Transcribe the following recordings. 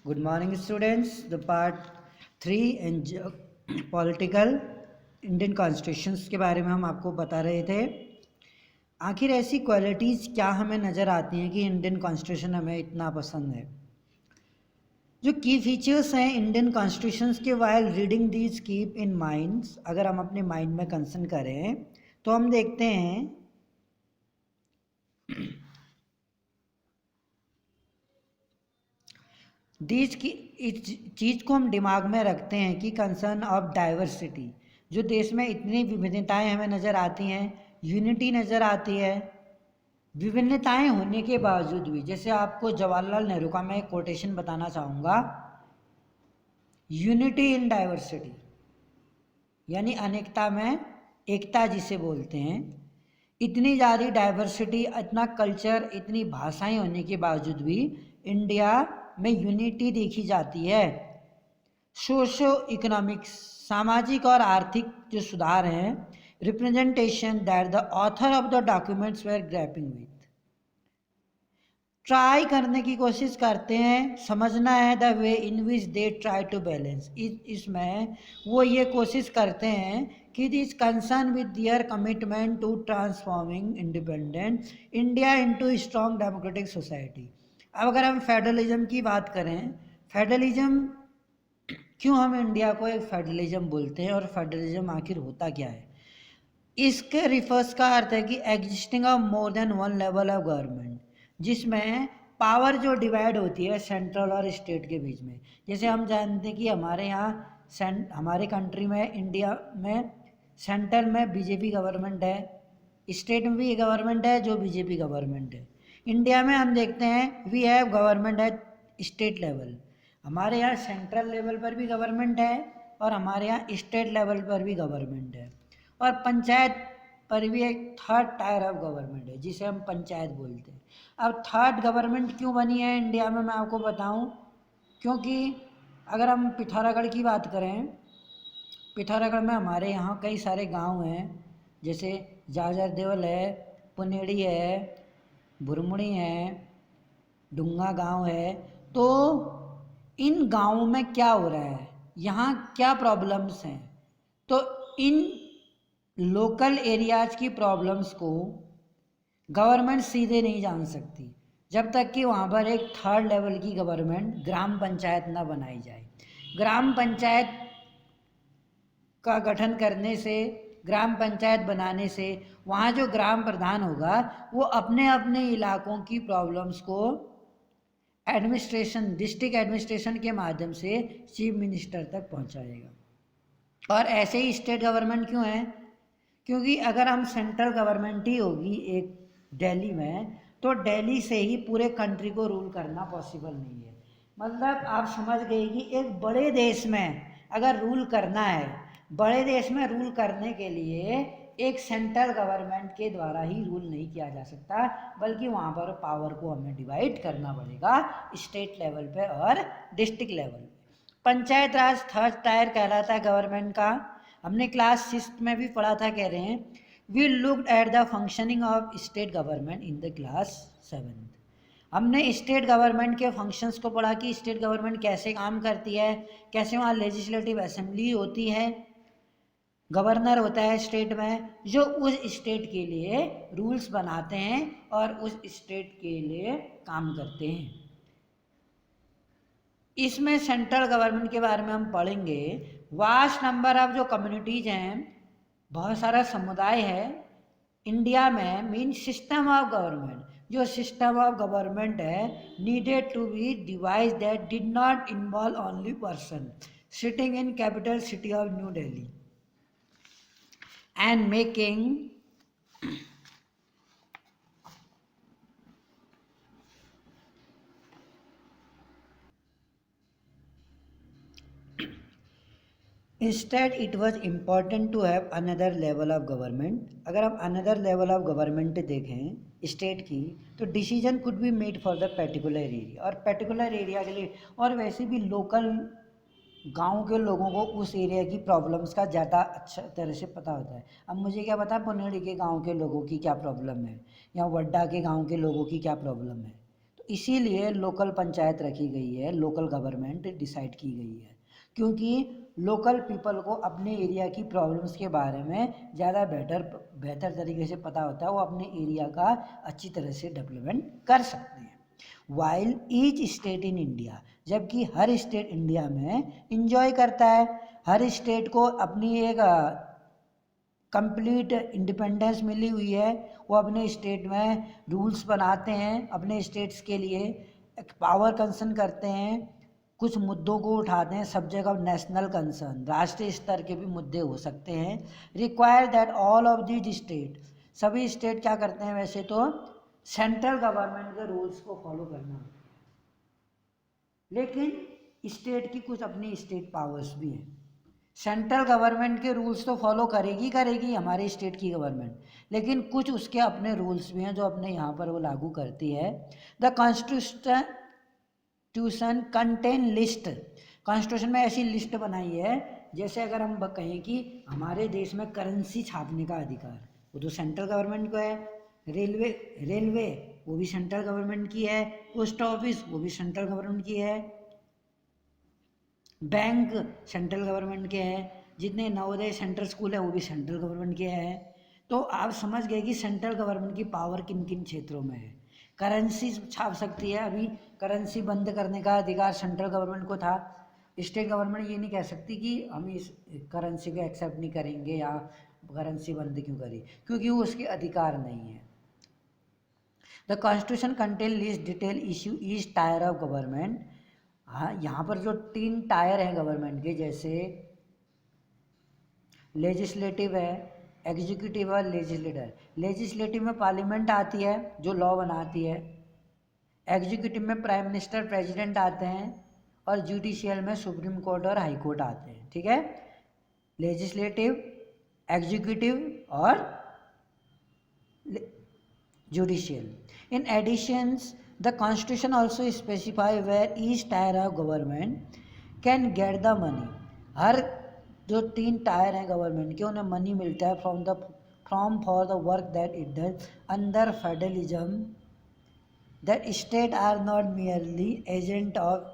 Good morning, students. The part 3 and political Indian constitutions के बारे में हम आपको बता रहे थे। आखिर ऐसी क्वालिटीज़ क्या हमें नज़र आती हैं कि इंडियन कॉन्स्टिट्यूशन हमें इतना पसंद है। जो की फीचर्स हैं इंडियन कॉन्स्टिट्यूशंस के, while reading these keep in minds, अगर हम अपने माइंड में कंसर्न करें तो हम देखते हैं इस चीज़ को हम दिमाग में रखते हैं कि कंसर्न ऑफ डाइवर्सिटी, जो देश में इतनी विभिन्नताएं हमें नज़र आती हैं, यूनिटी नज़र आती है, विभिन्नताएं होने के बावजूद भी। जैसे आपको जवाहरलाल नेहरू का मैं एक कोटेशन बताना चाहूँगा, यूनिटी इन डाइवर्सिटी, यानी अनेकता में एकता जिसे बोलते हैं। इतनी ज़्यादा डाइवर्सिटी, इतना कल्चर, इतनी भाषाएं होने के बावजूद भी इंडिया में यूनिटी देखी जाती है। सोशो इकोनॉमिक्स, सामाजिक और आर्थिक जो सुधार हैं, representation that the author of the documents were grappling with, try करने की कोशिश करते हैं, समझना है the way in which they try to balance, इसमें वो ये कोशिश करते हैं कि this concern with their commitment to transforming independent India into strong democratic society. अब अगर हम फेडरलिज्म की बात करें, फेडरलिज्म क्यों हम इंडिया को एक फेडरलिज्म बोलते हैं और फेडरलिज्म आखिर होता क्या है? इसके रिफर्स का अर्थ है कि existing of more than one level of government, जिसमें पावर जो डिवाइड होती है सेंट्रल और स्टेट के बीच में। जैसे हम जानते हैं कि हमारे यहाँ हमारे कंट्री में, इंडिया में सेंट्रल में बीजेपी गवर्नमेंट है, स्टेट में भी गवर्नमेंट है जो बीजेपी गवर्नमेंट है। इंडिया में हम देखते हैं we have government at state level, हमारे यहाँ सेंट्रल लेवल पर भी गवर्नमेंट है और हमारे यहाँ स्टेट लेवल पर भी गवर्नमेंट है, और पंचायत पर भी एक थर्ड टायर ऑफ गवर्नमेंट है जिसे हम पंचायत बोलते हैं। अब थर्ड गवर्नमेंट क्यों बनी है इंडिया में, मैं आपको बताऊं। क्योंकि अगर हम पिथौरागढ़ की बात करें, पिथौरागढ़ में हमारे यहाँ कई सारे गांव हैं, जैसे जाजर देवल है, पुनेड़ी है, भुरमुड़ी है, डुंगा गांव है। तो इन गांवों में क्या हो रहा है, यहाँ क्या प्रॉब्लम्स हैं, तो इन लोकल एरियाज की प्रॉब्लम्स को गवर्नमेंट सीधे नहीं जान सकती जब तक कि वहाँ पर एक थर्ड लेवल की गवर्नमेंट, ग्राम पंचायत ना बनाई जाए। ग्राम पंचायत का गठन करने से, ग्राम पंचायत बनाने से, वहाँ जो ग्राम प्रधान होगा वो अपने अपने इलाकों की प्रॉब्लम्स को एडमिनिस्ट्रेशन, डिस्ट्रिक्ट एडमिनिस्ट्रेशन के माध्यम से चीफ मिनिस्टर तक पहुँचाएगा। और ऐसे ही स्टेट गवर्नमेंट क्यों है? क्योंकि अगर हम सेंट्रल गवर्नमेंट ही होगी एक दिल्ली में, तो दिल्ली से ही पूरे कंट्री को रूल करना पॉसिबल नहीं है। मतलब आप समझ गए कि एक बड़े देश में अगर रूल करना है, बड़े देश में रूल करने के लिए एक सेंट्रल गवर्नमेंट के द्वारा ही रूल नहीं किया जा सकता, बल्कि वहाँ पर पावर को हमें डिवाइड करना पड़ेगा स्टेट लेवल पे और डिस्ट्रिक्ट लेवल पे। पंचायत राज थर्ड टायर कहलाता है गवर्नमेंट का। हमने क्लास 6 में भी पढ़ा था, कह रहे हैं we looked at the functioning of state government in the class 7। हमने स्टेट गवर्नमेंट के फंक्शंस को पढ़ा कि स्टेट गवर्नमेंट कैसे काम करती है, कैसे वहाँ लेजिस्लेटिव असेंबली होती है, गवर्नर होता है स्टेट में जो उस स्टेट के लिए रूल्स बनाते हैं और उस स्टेट के लिए काम करते हैं। इसमें सेंट्रल गवर्नमेंट के बारे में हम पढ़ेंगे। वास्ट नंबर ऑफ जो कम्युनिटीज हैं, बहुत सारा समुदाय है इंडिया में, मीन सिस्टम ऑफ गवर्नमेंट, जो सिस्टम ऑफ गवर्नमेंट है needed to be device that did not involve only person sitting in capital city of New Delhi and making instead it was important to have another level of government. अगर हम another level of government देखें state की, तो decision could be made for the particular area, और particular area के लिए, और वैसे भी लोकल गांव के लोगों को उस एरिया की प्रॉब्लम्स का ज़्यादा अच्छा तरह से पता होता है। अब मुझे क्या पता पुनेड़ी के गांव के लोगों की क्या प्रॉब्लम है या वड्डा के गांव के लोगों की क्या प्रॉब्लम है, तो इसीलिए लोकल पंचायत रखी गई है, लोकल गवर्नमेंट डिसाइड की गई है, क्योंकि लोकल पीपल को अपने एरिया की प्रॉब्लम्स के बारे में ज़्यादा बेहतर तरीके से पता होता है, वो अपने एरिया का अच्छी तरह से डेवलपमेंट कर सकते हैं। While each state in India, जबकि हर स्टेट इंडिया में इंजॉय करता है, हर स्टेट को अपनी एक कंप्लीट इंडिपेंडेंस मिली हुई है, वो अपने स्टेट में रूल्स बनाते हैं, अपने स्टेट्स के लिए पावर कंसर्न करते हैं, कुछ मुद्दों को उठाते हैं, सब्जेक्ट ऑफ नेशनल कंसर्न, राष्ट्रीय स्तर के भी मुद्दे हो सकते हैं। Require that all of these state, सभी स्टेट क्या करते हैं वैसे तो सेंट्रल गवर्नमेंट के रूल्स को फॉलो करना, लेकिन स्टेट की कुछ अपनी स्टेट पावर्स भी हैं। सेंट्रल गवर्नमेंट के रूल्स तो फॉलो करेगी हमारे स्टेट की गवर्नमेंट, लेकिन कुछ उसके अपने रूल्स भी हैं जो अपने यहाँ पर वो लागू करती है। The constitution contain list, constitution में ऐसी लिस्ट बनाई है, जैसे अगर हम कहें कि हमारे देश में करेंसी छापने का अधिकार, वो तो सेंट्रल गवर्नमेंट को है। रेलवे वो भी सेंट्रल गवर्नमेंट की है। पोस्ट ऑफिस वो भी सेंट्रल गवर्नमेंट की है। बैंक सेंट्रल गवर्नमेंट के हैं। जितने नवोदय सेंट्रल स्कूल है वो भी सेंट्रल गवर्नमेंट के हैं। तो आप समझ गए कि सेंट्रल गवर्नमेंट की पावर किन किन क्षेत्रों में है। करेंसी छाप सकती है, अभी करेंसी बंद करने का अधिकार सेंट्रल गवर्नमेंट को था। स्टेट गवर्नमेंट ये नहीं कह सकती कि हम इस करेंसी को एक्सेप्ट नहीं करेंगे या करेंसी बंद क्यों करें, क्योंकि वो उसके अधिकार नहीं है। The constitution contain list detail issue each tyre of government. हाँ, यहाँ पर जो 3 टायर हैं गवर्नमेंट के, जैसे लेजिस्लेटिव है, एग्जीक्यूटिव और लेजिस्लेटर। लेजिस्लेटिव में पार्लियामेंट आती है जो लॉ बनाती है। एग्जीक्यूटिव में प्राइम मिनिस्टर प्रेसिडेंट आते हैं और जुडिशियल में सुप्रीम कोर्ट और हाई कोर्ट आते हैं। ठीक है, लेजिस्लेटिव, एग्जीक्यूटिव और judicial. In addition, the constitution also specify where each tier of government can get the money. हर जो 3 टायर हैं गवर्नमेंट के उन्हें मनी मिलता है from for the work that it does under federalism, that state are not merely agent of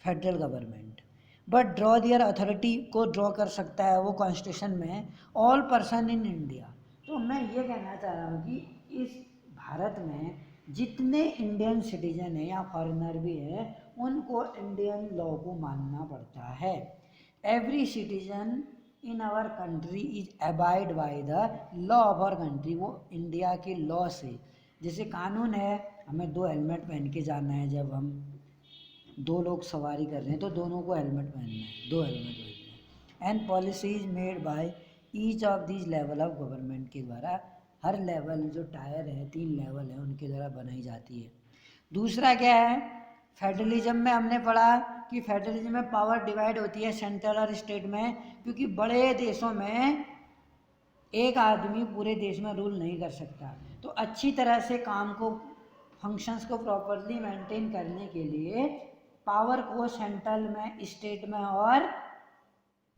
federal government but draw their authority को draw कर सकता है वो कॉन्स्टिट्यूशन में ऑल पर्सन इन इंडिया। तो मैं ये कहना चाह रहा हूँ कि इस भारत में जितने इंडियन सिटीजन हैं या फॉरेनर भी हैं उनको इंडियन लॉ को मानना पड़ता है। Every citizen in our country is abide by the law of our country. वो इंडिया के लॉ से, जैसे कानून है हमें 2 हेलमेट पहन के जाना है, जब हम 2 लोग सवारी कर रहे हैं तो दोनों को हेलमेट पहनना है, 2 हेलमेट पहनना है। And policy is made by each of this level of government के द्वारा, हर लेवल जो टायर है 3 लेवल है उनके द्वारा बनाई जाती है। दूसरा क्या है, फेडरलिज्म में हमने पढ़ा कि फेडरलिज्म में पावर डिवाइड होती है सेंट्रल और स्टेट में, क्योंकि बड़े देशों में एक आदमी पूरे देश में रूल नहीं कर सकता। तो अच्छी तरह से काम को, फंक्शंस को प्रॉपरली मेंटेन करने के लिए पावर को सेंट्रल में, स्टेट में और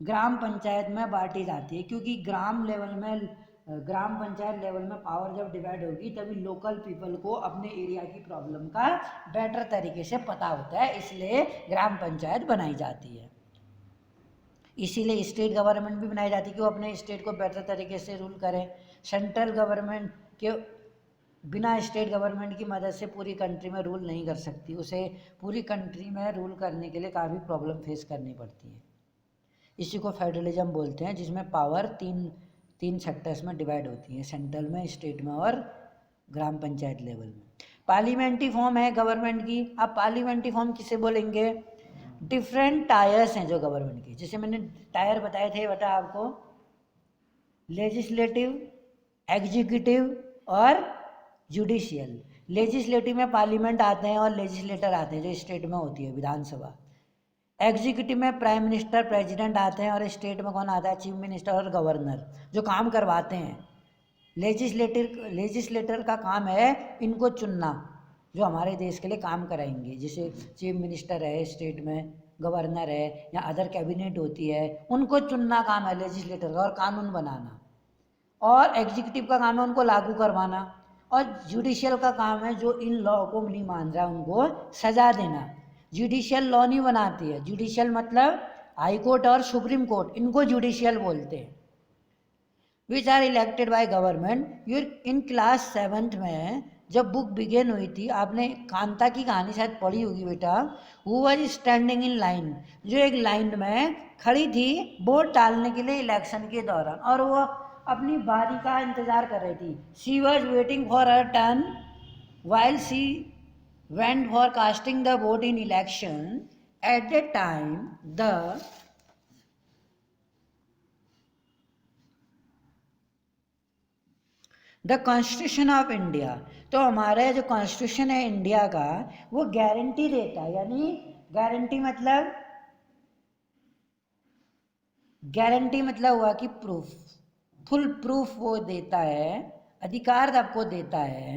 ग्राम पंचायत में बांटी जाती है, क्योंकि ग्राम पंचायत लेवल में पावर जब डिवाइड होगी तभी लोकल पीपल को अपने एरिया की प्रॉब्लम का बेटर तरीके से पता होता है, इसलिए ग्राम पंचायत बनाई जाती है। इसीलिए स्टेट गवर्नमेंट भी बनाई जाती है कि वो अपने स्टेट को बेटर तरीके से रूल करें। सेंट्रल गवर्नमेंट के बिना स्टेट गवर्नमेंट की मदद से पूरी कंट्री में रूल नहीं कर सकती, उसे पूरी कंट्री में रूल करने के लिए काफ़ी प्रॉब्लम फेस करनी पड़ती है। इसी को फेडरलिज्म बोलते हैं, जिसमें पावर तीन सेक्टर्स में डिवाइड होती है, सेंट्रल में, स्टेट में और ग्राम पंचायत लेवल में। पार्लियामेंट्री फॉर्म है गवर्नमेंट की। अब पार्लियामेंट्री फॉर्म किसे बोलेंगे, डिफरेंट टायर्स हैं जो गवर्नमेंट की, जैसे मैंने टायर बताए थे, बता आपको, लेजिस्लेटिव, एग्जीक्यूटिव और जुडिशियल। लेजिस्लेटिव में पार्लियामेंट आते हैं और लेजिस्लेटर आते हैं जो स्टेट में होती है, विधानसभा। एग्जीक्यूटिव में प्राइम मिनिस्टर, प्रेसिडेंट आते हैं और स्टेट में कौन आता है, चीफ मिनिस्टर और गवर्नर, जो काम करवाते हैं। लेजिस्लेटर का काम है इनको चुनना जो हमारे देश के लिए काम कराएंगे, जैसे चीफ मिनिस्टर है स्टेट में, गवर्नर है या अदर कैबिनेट होती है, उनको चुनना काम है लेजिस्लेटर का और कानून बनाना। और एग्जीक्यूटिव का काम है उनको लागू करवाना। और जुडिशियल का काम है जो इन लॉ को नहीं मान रहा उनको सजा देना। जुडिशियल लॉ नहीं बनाती है, जुडिशियल मतलब हाई कोर्ट और सुप्रीम कोर्ट, इनको जुडिशियल बोलते हैं। Which are elected by government. In class 7th में जब बुक बिगेन हुई थी, आपने कांता की कहानी शायद पढ़ी होगी बेटा। Who was standing in line, जो एक लाइन में खड़ी थी वोट डालने के लिए इलेक्शन के दौरान, और वो अपनी बारी का इंतजार कर रही थी। She was waiting for her turn while she went for casting the vote in election. At the time the constitution of India, तो हमारा जो कॉन्स्टिट्यूशन है इंडिया का वो गारंटी देता है, यानी गारंटी मतलब हुआ कि प्रूफ, फुल प्रूफ वो देता है, अधिकार आपको देता है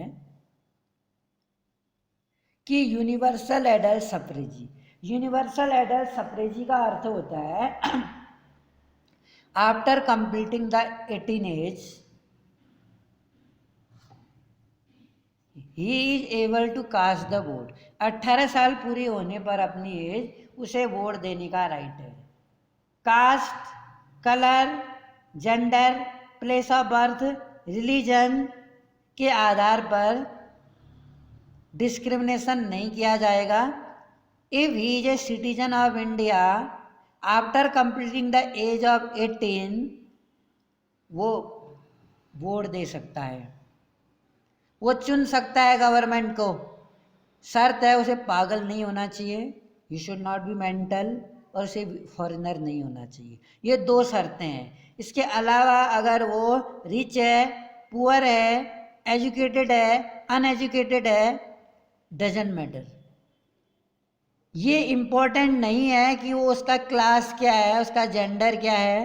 कि universal adult suffrage. Universal adult suffrage का अर्थ होता है after completing the 18 age he is able to cast the vote. 18 साल पूरी होने पर अपनी एज उसे वोट देने का राइट है। Caste, colour, gender, place of birth, religion के आधार पर डिस्क्रिमिनेशन नहीं किया जाएगा। If he is a citizen of India after completing the age of 18, वो वोट दे सकता है, वो चुन सकता है गवर्नमेंट को। शर्त है उसे पागल नहीं होना चाहिए, you should not be mental, और उसे फॉरेनर नहीं होना चाहिए। ये 2 शर्तें हैं। इसके अलावा अगर वो रिच है, पुअर है, एजुकेटेड है, अनएजुकेटेड है, डजंट मैटर। ये इम्पोर्टेंट नहीं है कि वो उसका क्लास क्या है, उसका जेंडर क्या है,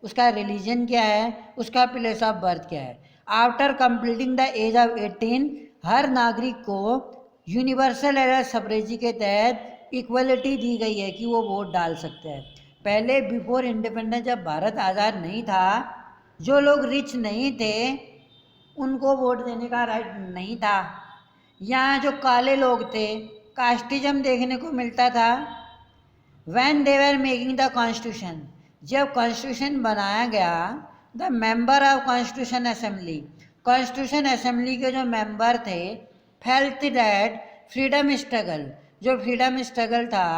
उसका रिलीजन क्या है, उसका प्लेस ऑफ बर्थ क्या है। After completing the age of 18 हर नागरिक को यूनिवर्सल एडल्ट सफ्रेजी के तहत इक्वलिटी दी गई है कि वो वोट डाल सकते हैं। पहले बिफोर इंडिपेंडेंस जब भारत आज़ाद नहीं था, जो लोग रिच नहीं थे उनको वोट देने का राइट नहीं था। यहाँ जो काले लोग थे, कास्टिज्म देखने को मिलता था। When they were making the constitution, जब कॉन्स्टिट्यूशन बनाया गया, the member of constitution assembly के जो मेंबर थे फेल्ट दैट फ्रीडम स्ट्रगल, जो फ्रीडम स्ट्रगल था,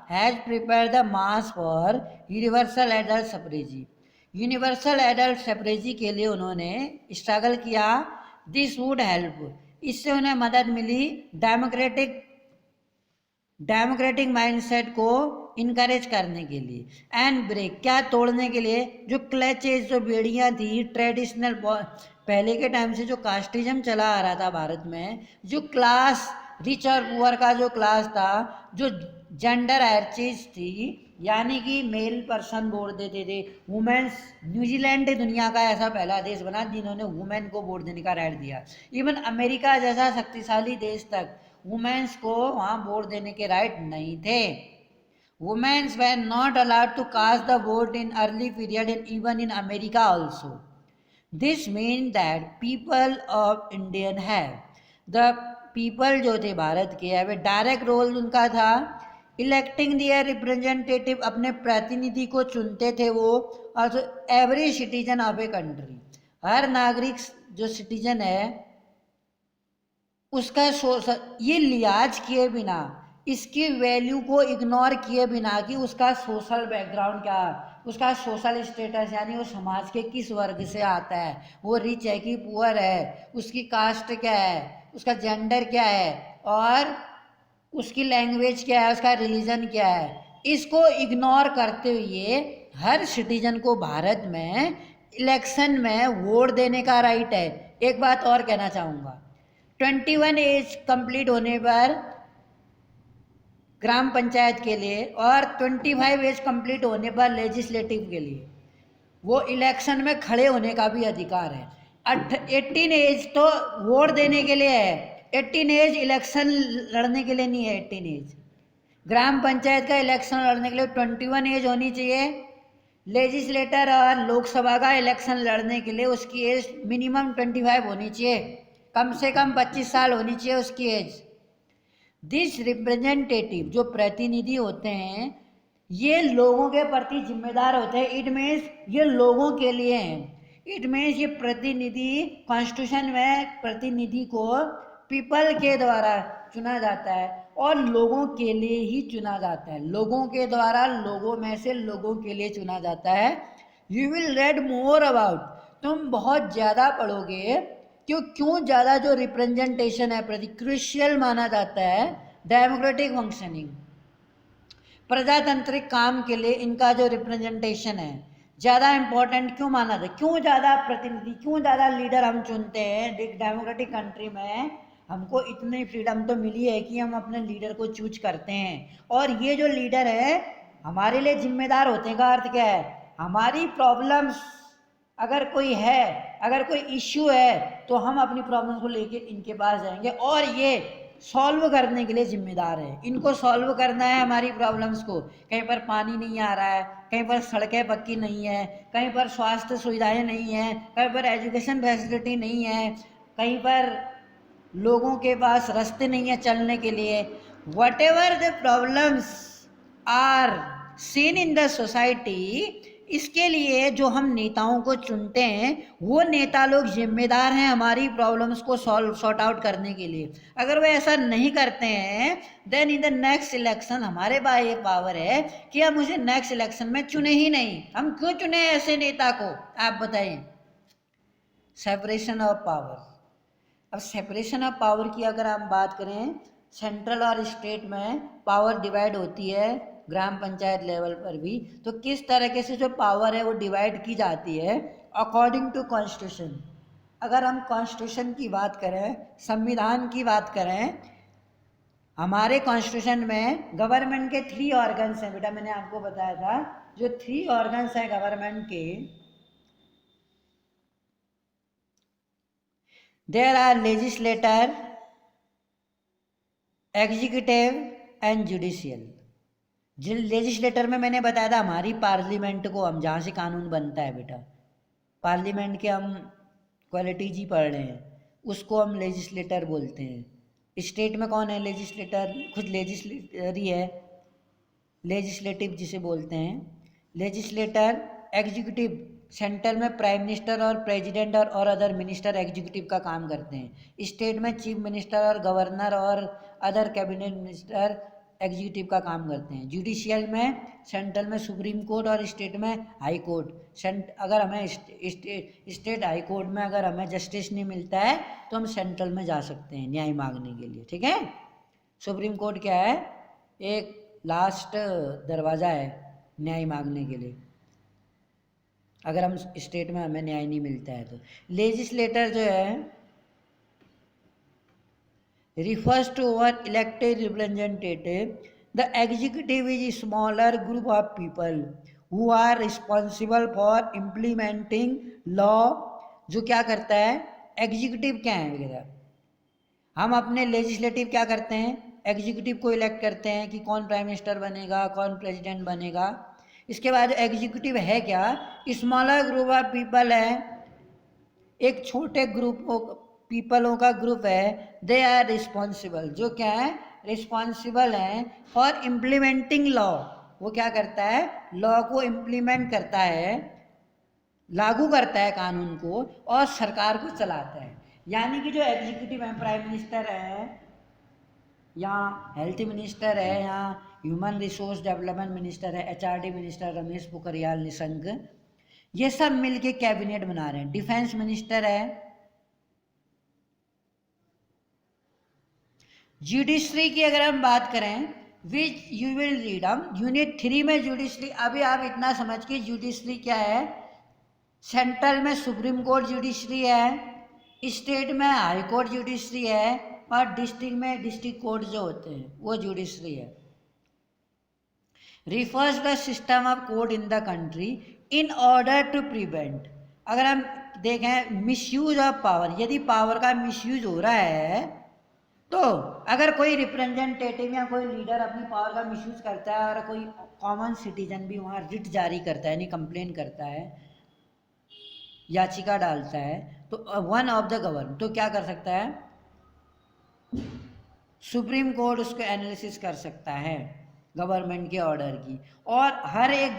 has prepare the mass for universal adult suffrage. Universal adult suffrage के लिए उन्होंने स्ट्रगल किया। दिस वुड हेल्प, इससे उन्हें मदद मिली डेमोक्रेटिक माइंडसेट को इनकरेज करने के लिए, एंड ब्रेक, क्या तोड़ने के लिए, जो क्लचेज, जो बेड़ियाँ थी ट्रेडिशनल, पहले के टाइम से जो कास्टिज्म चला आ रहा था भारत में, जो क्लास रिच और पुअर का जो क्लास था, जो जेंडर हायरार्कीज थी, यानी कि मेल पर्सन वोट देते थे, वुमेन्स, न्यूजीलैंड दुनिया का ऐसा पहला देश बना जिन्होंने वुमेन को वोट देने का राइट दिया। इवन अमेरिका जैसा शक्तिशाली देश तक वुमेन्स को वहाँ वोट देने के राइट नहीं थे। Womens were not allowed to cast the vote in early period and even in America also. This means that people of Indian have, the people जो थे भारत के, अब डायरेक्ट रोल उनका था इलेक्टिंग दियर रिप्रेजेंटेटिव, अपने प्रतिनिधि को चुनते थे वो। और every citizen of a country, हर नागरिक जो सिटीजन है उसका ये लिहाज किए बिना, इसकी वैल्यू को इग्नोर किए बिना कि उसका सोशल बैकग्राउंड क्या, उसका सोशल स्टेटस, यानी वो समाज के किस वर्ग से आता है, वो रिच है कि पुअर है, उसकी कास्ट क्या है, उसका जेंडर क्या है, और उसकी लैंग्वेज क्या है, उसका रिलीजन क्या है, इसको इग्नोर करते हुए हर सिटीजन को भारत में इलेक्शन में वोट देने का राइट है। एक बात और कहना चाहूँगा, 21 एज कंप्लीट होने पर ग्राम पंचायत के लिए और 25 एज कंप्लीट होने पर लेजिस्लेटिव के लिए वो इलेक्शन में खड़े होने का भी अधिकार है। 18 एज तो वोट देने के लिए है, 18 एज इलेक्शन लड़ने के लिए नहीं है। 18 एज ग्राम पंचायत का इलेक्शन लड़ने के लिए 21 एज होनी चाहिए। लेजिस्लेटर और लोकसभा का इलेक्शन लड़ने के लिए उसकी एज मिनिमम 25 होनी चाहिए। कम से कम 25 साल होनी चाहिए उसकी एज। दिस रिप्रेजेंटेटिव, जो प्रतिनिधि होते हैं, ये लोगों के प्रति जिम्मेदार होते हैं। इट मीन्स ये लोगों के लिए हैं। इट मीन्स ये प्रतिनिधि, कॉन्स्टिट्यूशन में प्रतिनिधि को पीपल के द्वारा चुना जाता है और लोगों के लिए ही चुना जाता है। लोगों के द्वारा, लोगों में से लोगों के लिए चुना जाता है। You will read more about, तुम बहुत ज़्यादा पढ़ोगे। क्यों ज़्यादा? जो रिप्रेजेंटेशन है प्रति क्रुशियल माना जाता है। डेमोक्रेटिक फंक्शनिंग, प्रजातांत्रिक काम के लिए इनका जो रिप्रेजेंटेशन है ज़्यादा इंपॉर्टेंट क्यों माना जाता है? क्यों ज़्यादा प्रतिनिधि, क्यों ज़्यादा लीडर हम चुनते हैं? डेमोक्रेटिक कंट्री में हमको इतनी फ्रीडम तो मिली है कि हम अपने लीडर को चूज करते हैं, और ये जो लीडर है हमारे लिए जिम्मेदार होते हैं। का अर्थ क्या है? हमारी प्रॉब्लम्स अगर कोई है, अगर कोई इश्यू है, तो हम अपनी प्रॉब्लम्स को लेके इनके पास जाएंगे और ये सॉल्व करने के लिए जिम्मेदार है। इनको सॉल्व करना है हमारी प्रॉब्लम्स को। कहीं पर पानी नहीं आ रहा है, कहीं पर सड़कें पक्की नहीं है, कहीं पर स्वास्थ्य सुविधाएं नहीं है, कहीं पर एजुकेशन फैसिलिटी नहीं है, कहीं पर लोगों के पास रास्ते नहीं है चलने के लिए। Whatever the problems are seen in the society, इसके लिए जो हम नेताओं को चुनते हैं, वो नेता लोग जिम्मेदार हैं हमारी प्रॉब्लम्स को सॉर्ट आउट करने के लिए। अगर वो ऐसा नहीं करते हैं, then in the next election हमारे पास ये पावर है कि हम उसे नेक्स्ट इलेक्शन में चुने ही नहीं। हम क्यों चुने ऐसे नेता को? आप बताइए। Separation of power. अब सेपरेशन ऑफ पावर की अगर हम बात करें, सेंट्रल और स्टेट में पावर डिवाइड होती है ग्राम पंचायत लेवल पर भी। तो किस तरीके से जो पावर है वो डिवाइड की जाती है अकॉर्डिंग टू कॉन्स्टिट्यूशन। अगर हम कॉन्स्टिट्यूशन की बात करें, संविधान की बात करें, हमारे कॉन्स्टिट्यूशन में गवर्नमेंट के 3 ऑर्गन्स हैं। बेटा मैंने आपको बताया था, जो 3 ऑर्गन्स हैं गवर्नमेंट के, there are legislator, executive and judicial. Legislator में मैंने बताया था हमारी पार्लियामेंट को, हम जहाँ से कानून बनता है बेटा, पार्लियामेंट के हम क्वालिटीज ही पढ़ रहे हैं, उसको हम लेजिस्लेटर बोलते हैं। स्टेट में कौन है लेजिस्लेटर? खुद लेजिस्लेटर ही है, लेजिस्लेटिव जिसे बोलते हैं। लेजिस्लेटर, एग्जीक्यूटिव, सेंटर में प्राइम मिनिस्टर और प्रेसिडेंट और अदर मिनिस्टर एग्जीक्यूटिव का काम करते हैं। स्टेट में चीफ मिनिस्टर और गवर्नर और अदर कैबिनेट मिनिस्टर एग्जीक्यूटिव का काम करते हैं। जुडिशियल में सेंट्रल में सुप्रीम कोर्ट और स्टेट में हाई कोर्ट। अगर हमें स्टेट हाई कोर्ट में अगर हमें जस्टिस नहीं मिलता है तो हम सेंट्रल में जा सकते हैं न्याय मांगने के लिए, ठीक है। सुप्रीम कोर्ट क्या है? एक लास्ट दरवाज़ा है न्याय मांगने के लिए, अगर हम स्टेट में हमें न्याय नहीं मिलता है तो। लेजिस्लेटर जो है refers to our elected representative. The executive is a smaller group of people who are responsible for implementing law. जो क्या करता है? एग्जीक्यूटिव क्या है वगैरह। हम अपने लेजिस्लेटिव क्या करते हैं? एग्जीक्यूटिव को इलेक्ट करते हैं कि कौन प्राइम मिनिस्टर बनेगा, कौन प्रेसिडेंट बनेगा। इसके बाद एग्जीक्यूटिव है क्या? स्मॉलर ग्रुप ऑफ पीपल है, एक छोटे ग्रुप पीपलों का ग्रुप है। दे आर रिस्पॉन्सिबल, जो क्या है? रिस्पॉन्सिबल है फॉर इम्प्लीमेंटिंग लॉ। वो क्या करता है? लॉ को इम्प्लीमेंट करता है, लागू करता है कानून को, और सरकार को चलाता है। यानी कि जो एग्जीक्यूटिव है, प्राइम मिनिस्टर है या हेल्थ मिनिस्टर है या ह्यूमन रिसोर्स डेवलपमेंट मिनिस्टर है, HRD मिनिस्टर रमेश पोखरियाल निशंक, ये सब मिलके कैबिनेट बना रहे हैं। डिफेंस मिनिस्टर है। जुडिशरी की अगर हम बात करें, विच यू विल रीड, हम यूनिट 3 में जुडिशरी, अभी आप इतना समझ के जुडिशरी क्या है, सेंट्रल में सुप्रीम कोर्ट जुडिशरी है, स्टेट में हाई कोर्ट जुडिशरी है, और डिस्ट्रिक्ट में डिस्ट्रिक्ट कोर्ट जो होते हैं वो जुडिशरी है। Refers the system of court in the country in order to prevent, अगर हम देखें मिसयूज ऑफ पावर, यदि पावर का मिसयूज हो रहा है तो अगर कोई रिप्रेजेंटेटिव या कोई लीडर अपनी पावर का मिसयूज करता है और कोई कॉमन सिटीजन भी वहाँ रिट जारी करता है, यानी कंप्लेन करता है, याचिका डालता है तो वन ऑफ द गवर्नमेंट तो क्या कर सकता है, सुप्रीम कोर्ट उसको एनालिसिस कर सकता है गवर्नमेंट के ऑर्डर की। और हर एक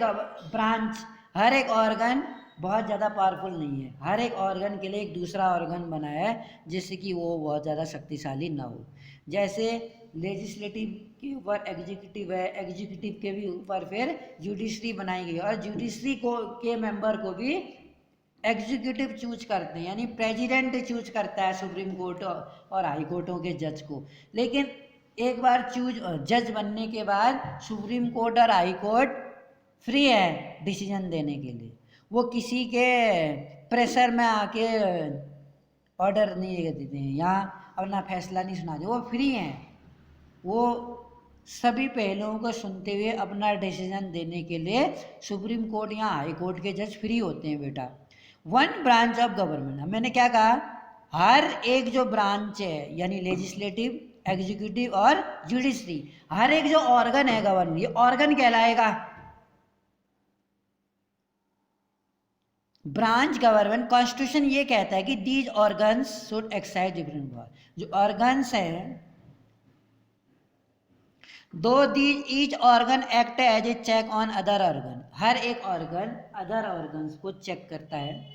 ब्रांच, हर एक ऑर्गन बहुत ज़्यादा पावरफुल नहीं है, हर एक ऑर्गन के लिए एक दूसरा ऑर्गन बनाया है जिससे कि वो बहुत ज़्यादा शक्तिशाली ना हो। जैसे लेजिस्लेटिव के ऊपर एग्जीक्यूटिव है, एग्जीक्यूटिव के भी ऊपर फिर जुडिशरी बनाई गई और जुडिशरी को के मेंबर को भी एग्जीक्यूटिव चूज करते हैं, यानी प्रेसिडेंट चूज करता है सुप्रीम कोर्ट और हाई कोर्टों के जज को। लेकिन एक बार जज बनने के बाद सुप्रीम कोर्ट और हाई कोर्ट फ्री है डिसीजन देने के लिए, वो किसी के प्रेशर में आके ऑर्डर नहीं देते हैं, यहाँ अपना फैसला नहीं सुनाते, वो फ्री हैं, वो सभी पहलुओं को सुनते हुए अपना डिसीजन देने के लिए सुप्रीम कोर्ट या हाई कोर्ट के जज फ्री होते हैं बेटा। वन ब्रांच ऑफ गवर्नमेंट, मैंने क्या कहा, हर एक जो ब्रांच है यानी लेजिस्लेटिव, एग्जीक्यूटिव और जुडिशरी, हर एक जो ऑर्गन है गवर्नमेंट, ये ऑर्गन कहलाएगा ब्रांच गवर्नमेंट। कॉन्स्टिट्यूशन ये कहता है कि these organs should exercise different power, जो ऑर्गन्स हैं दो these each organ act as a check on other organ, हर एक ऑर्गन अदर ऑर्गन्स को चेक करता है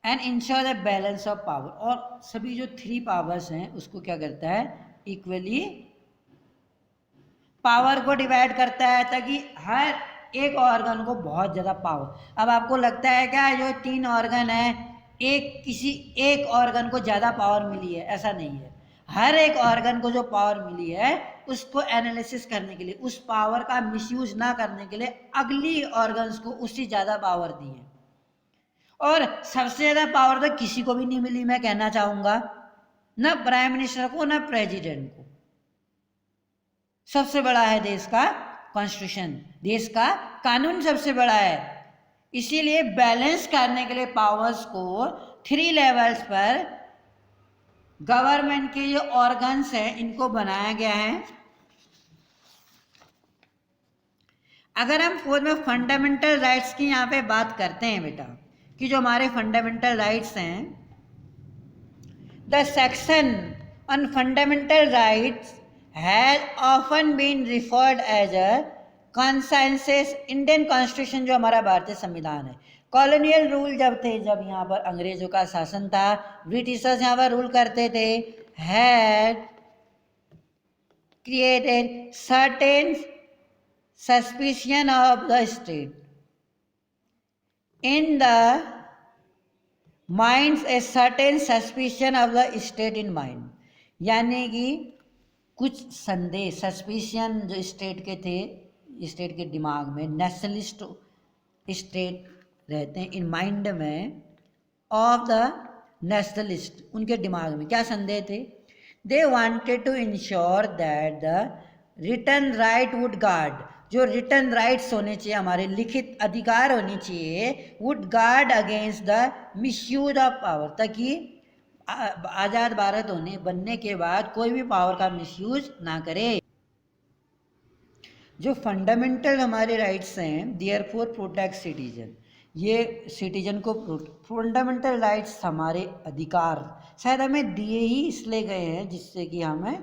and ensure the balance of power, और सभी जो थ्री पावर्स हैं उसको क्या करता है, इक्वली पावर को डिवाइड करता है ताकि हर एक ऑर्गन को बहुत ज़्यादा पावर। अब आपको लगता है क्या जो तीन ऑर्गन है किसी एक ऑर्गन को ज़्यादा पावर मिली है, ऐसा नहीं है। हर एक ऑर्गन को जो पावर मिली है उसको एनालिसिस करने के लिए, उस पावर का मिसयूज ना करने के लिए अगली ऑर्गन्स को उससे ज़्यादा पावर दी है। और सबसे ज़्यादा पावर तो किसी को भी नहीं मिली, मैं कहना चाहूँगा, ना प्राइम मिनिस्टर को ना प्रेसिडेंट को। सबसे बड़ा है देश का कॉन्स्टिट्यूशन, देश का कानून सबसे बड़ा है। इसीलिए बैलेंस करने के लिए पावर्स को थ्री लेवल्स पर गवर्नमेंट के जो ऑर्गन्स हैं इनको बनाया गया है। अगर हम फोर्थ में फंडामेंटल राइट्स की यहाँ पे बात करते हैं बेटा कि जो हमारे फंडामेंटल राइट्स हैं, the section on fundamental rights has often been referred as a consensus. Indian constitution जो हमारा भारतीय संविधान है, कॉलोनियल रूल जब थे, जब यहाँ पर अंग्रेजों का शासन था, ब्रिटिशर्स यहाँ पर रूल करते थे, had created certain suspicion of the state in the minds, a certain suspicion of the state in mind, यानी कि कुछ संदेह, सस्पिशन जो स्टेट के थे, स्टेट के दिमाग में, नेशनलिस्ट स्टेट रहते हैं इन माइंड में ऑफ द नेशनलिस्ट, उनके दिमाग में क्या संदेह थे, they wanted to ensure that the written right would guard, जो रिटर्न राइट्स होने चाहिए, हमारे लिखित अधिकार होनी चाहिए, would guard against the misuse of power, ताकि आज़ाद भारत बनने के बाद कोई भी पावर का मिसयूज ना करे। जो फंडामेंटल हमारे राइट्स हैं, देयरफॉर प्रोटेक्ट सिटीजन, ये सिटीजन को फंडामेंटल राइट्स, हमारे अधिकार शायद हमें दिए ही इसलिए गए हैं जिससे कि हमें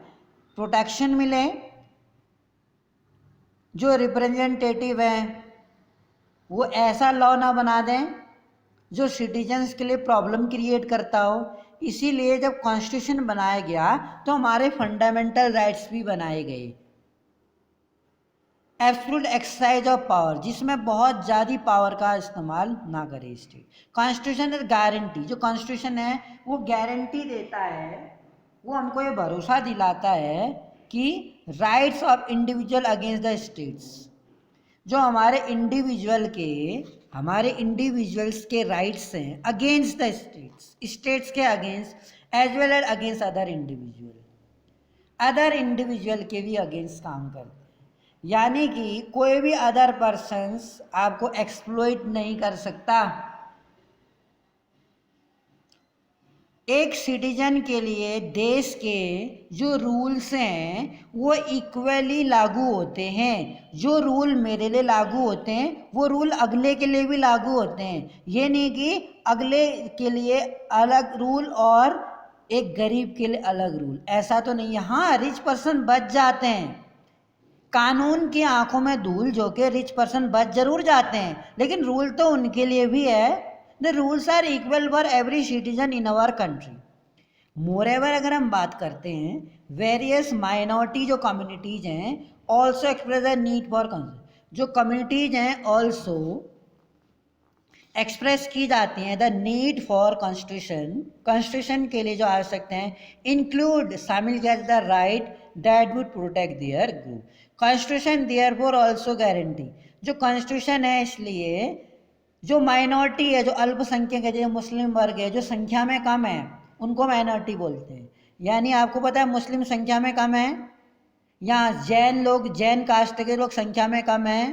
प्रोटेक्शन मिले। जो रिप्रेजेंटेटिव हैं वो ऐसा लॉ ना बना दें जो सिटीजन्स के लिए प्रॉब्लम क्रिएट करता हो। इसीलिए जब कॉन्स्टिट्यूशन बनाया गया तो हमारे फंडामेंटल राइट्स भी बनाए गए। एब्सोल्यूट एक्सरसाइज ऑफ पावर, जिसमें बहुत ज़्यादा पावर का इस्तेमाल ना करे स्टेट। कॉन्स्टिट्यूशन गारंटी, जो कॉन्स्टिट्यूशन है वो गारंटी देता है, वो हमको ये भरोसा दिलाता है कि rights of individual against the states, जो हमारे इंडिविजुअल्स के राइट्स हैं अगेंस्ट द स्टेट्स के against, as well as against other individual के भी अगेंस्ट काम करते हैं। यानी कि कोई भी अदर पर्सन्स आपको एक्सप्लॉइट नहीं कर सकता। एक सिटीजन के लिए देश के जो रूल्स हैं वो इक्वली लागू होते हैं। जो रूल मेरे लिए लागू होते हैं वो रूल अगले के लिए भी लागू होते हैं। ये नहीं कि अगले के लिए अलग रूल और एक गरीब के लिए अलग रूल, ऐसा तो नहीं है। हाँ, रिच पर्सन बच जाते हैं, कानून की आंखों में धूल झोंके रिच पर्सन बच जरूर जाते हैं, लेकिन रूल तो उनके लिए भी है। The rules are equal for every citizen in our country. Moreover अगर हम बात करते हैं, वेरियस माइनॉरिटी जो कम्युनिटीज हैं also express the need for concern. जो कम्युनिटीज हैं ऑल्सो एक्सप्रेस की जाती हैं the need for constitution, constitution के लिए जो आवश्यकता है, इंक्लूड शामिल किया जाता है right that would protect their group. Constitution therefore also guarantee, जो कॉन्स्टिट्यूशन है इसलिए जो माइनॉरिटी है, जो अल्पसंख्यक है, जो मुस्लिम वर्ग है, जो संख्या में कम है, उनको माइनॉरिटी बोलते हैं। यानी आपको पता है मुस्लिम संख्या में कम है, यहाँ जैन लोग, जैन कास्ट के लोग संख्या में कम हैं,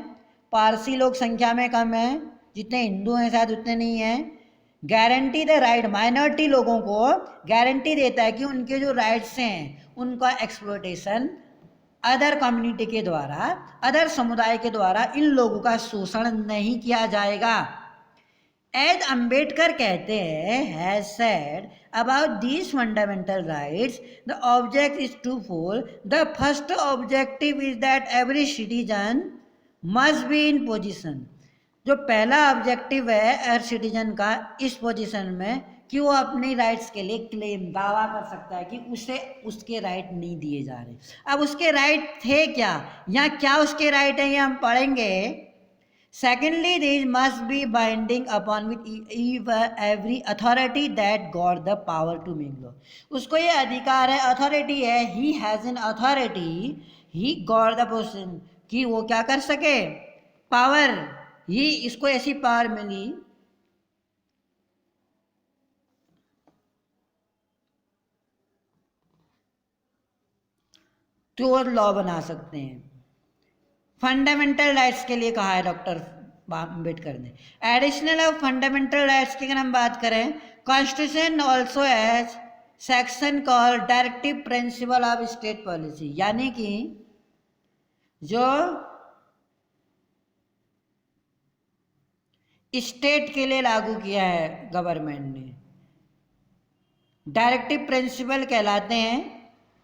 पारसी लोग संख्या में कम हैं, जितने हिंदू हैं शायद उतने नहीं हैं। गारंटी द राइट, माइनॉरिटी लोगों को गारंटी देता है कि उनके जो राइट्स हैं उनका एक्सप्लॉयटेशन अदर कम्युनिटी के द्वारा, अदर समुदाय के द्वारा इन लोगों का शोषण नहीं किया जाएगा। एज अम्बेडकर कहते हैं, has said about these fundamental rights, the object is twofold. The first objective is that every citizen must be in position. जो पहला ऑब्जेक्टिव है हर सिटीजन का इस पोजीशन में कि वो अपने राइट्स के लिए क्लेम, दावा कर सकता है कि उसे उसके राइट नहीं दिए जा रहे। अब उसके राइट थे क्या, या क्या उसके राइट है, ये हम पढ़ेंगे। Secondly, this must be binding upon with every authority that got the power to make law. उसको ये अधिकार है, अथॉरिटी है, he has an authority, he got the position, कि वो क्या कर सके, पावर, ही इसको ऐसी पावर मिली तो वो लॉ बना सकते हैं। फंडामेंटल राइट्स के लिए कहा है डॉक्टर अम्बेडकर ने। एडिशनल ऑफ फंडामेंटल राइट्स की अगर हम बात करें, constitution also as section call directive principle of state policy, यानी कि जो स्टेट के लिए लागू किया है गवर्नमेंट ने, डायरेक्टिव प्रिंसिपल कहलाते हैं